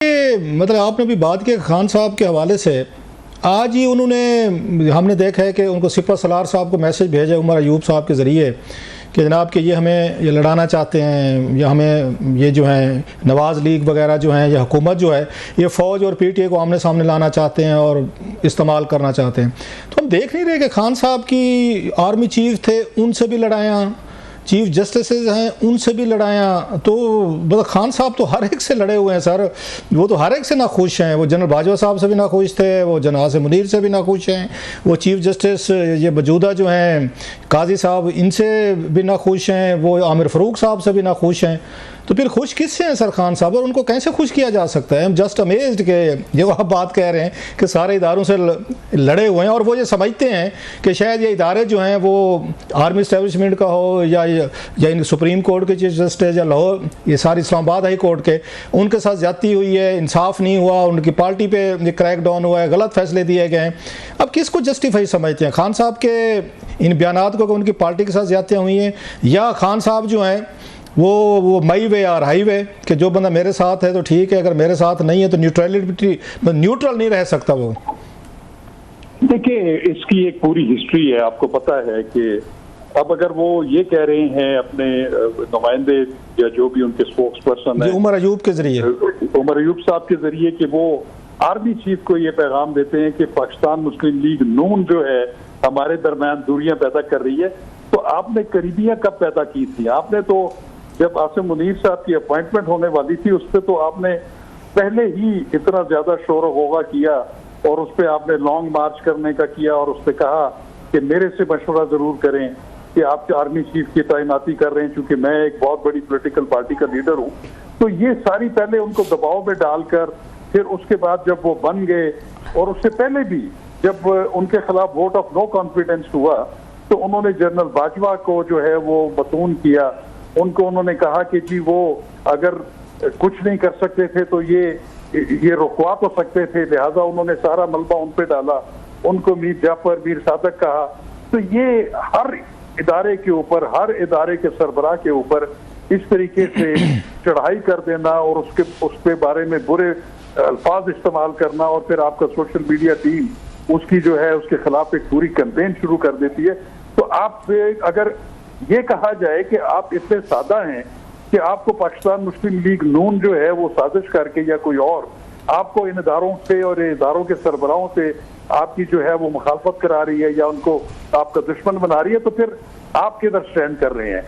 मतलब आपने भी बात की खान साहब के हवाले से, आज ही उन्होंने, हमने देखा है कि उनको सिपा सलार साहब को मैसेज भेजा उमर अयूब साहब के ज़रिए कि जनाब कि ये हमें ये लड़ाना चाहते हैं, या हमें ये जो है नवाज़ लीग वगैरह जो हैं, या हुकूमत जो है ये फ़ौज और पीटीए को आमने सामने लाना चाहते हैं और इस्तेमाल करना चाहते हैं। तो हम देख नहीं रहे कि खान साहब की आर्मी चीफ थे, उनसे भी लड़ाया, चीफ जस्टिस हैं उनसे भी लड़ाया, तो मतलब खान साहब तो हर एक से लड़े हुए हैं सर। वो तो हर एक से नाखुश हैं। वो जनरल बाजवा साहब से भी नाखुश थे, वो जनाब आसिम मुनीर से भी नाखुश हैं, वो चीफ जस्टिस ये मौजूदा जो हैं काजी साहब इनसे भी नाखुश हैं, वो आमिर फ़ारूक साहब से भी नाखुश हैं। तो फिर खुश किससे हैं सर खान साहब, और उनको कैसे खुश किया जा सकता है? हम जस्ट अमेज्ड के जो आप बात कह रहे हैं कि सारे इदारों से लड़े हुए हैं, और वो ये समझते हैं कि शायद ये इदारे जो हैं वो आर्मी इस्टेब्लिशमेंट का हो या सुप्रीम कोर्ट के चीफ जस्टिस या लाहौर, ये सारी इस्लामाबाद हाई कोर्ट के, उनके साथ ज्यादती हुई है, इंसाफ नहीं हुआ, उनकी पार्टी पे क्रैक डाउन हुआ है, गलत फैसले दिए गए हैं। अब किसको जस्टिफाई समझते हैं? खान साहब के इन बयानात को कि उनकी पार्टी के साथ ज्यादतियाँ हुई हैं, या खान साहब जो हैं वो माई वे और हाई वे कि जो बंदा मेरे साथ है तो ठीक है, अगर मेरे साथ नहीं है तो न्यूट्रल नहीं रह सकता वो? देखिए, इसकी एक पूरी हिस्ट्री है। आपको पता है कि अब अगर वो ये कह रहे हैं अपने नुमाइंदे या जो भी उनके स्पोक्स पर्सन है उमर अयूब के जरिए, उमर अयूब साहब के जरिए, कि वो आर्मी चीफ को ये पैगाम देते हैं कि पाकिस्तान मुस्लिम लीग नून जो है हमारे दरमियान दूरियां पैदा कर रही है, तो आपने करीबियां कब पैदा की थी? आपने तो जब आसिम मुनीर साहब की अपॉइंटमेंट होने वाली थी उस पर तो आपने पहले ही इतना ज्यादा शोर होगा किया, और उस पर आपने लॉन्ग मार्च करने का किया, और उस पर कहा कि मेरे से मशवरा जरूर करें कि आप आर्मी चीफ की तैनाती कर रहे हैं, क्योंकि मैं एक बहुत बड़ी पॉलिटिकल पार्टी का लीडर हूं। तो ये सारी पहले उनको दबाव में डालकर, फिर उसके बाद जब वो बन गए, और उससे पहले भी जब उनके खिलाफ वोट ऑफ नो कॉन्फिडेंस हुआ, तो उन्होंने जनरल बाजवा को जो है वो मतून किया। उनको उन्होंने कहा कि जी वो अगर कुछ नहीं कर सकते थे तो ये रुकवा तो सकते थे, लिहाजा उन्होंने सारा मलबा उन पे डाला, उनको मीर जाफर, मीर सादक कहा। तो ये हर इदारे के ऊपर, हर इदारे के सरबराह के ऊपर इस तरीके से चढ़ाई कर देना, और उसके बारे में बुरे अल्फाज इस्तेमाल करना, और फिर आपका सोशल मीडिया टीम उसकी जो है उसके खिलाफ एक पूरी कैंपेन शुरू कर देती है। तो आपसे अगर ये कहा जाए कि आप इतने सादा हैं कि आपको पाकिस्तान मुस्लिम लीग नून जो है वो साजिश करके या कोई और आपको इन इदारों से और इदारों के सरबराहों से आपकी जो है वो मुखालफत करा रही है या उनको आपका दुश्मन बना रही है, तो फिर आप किधर स्टैंड कर रहे हैं?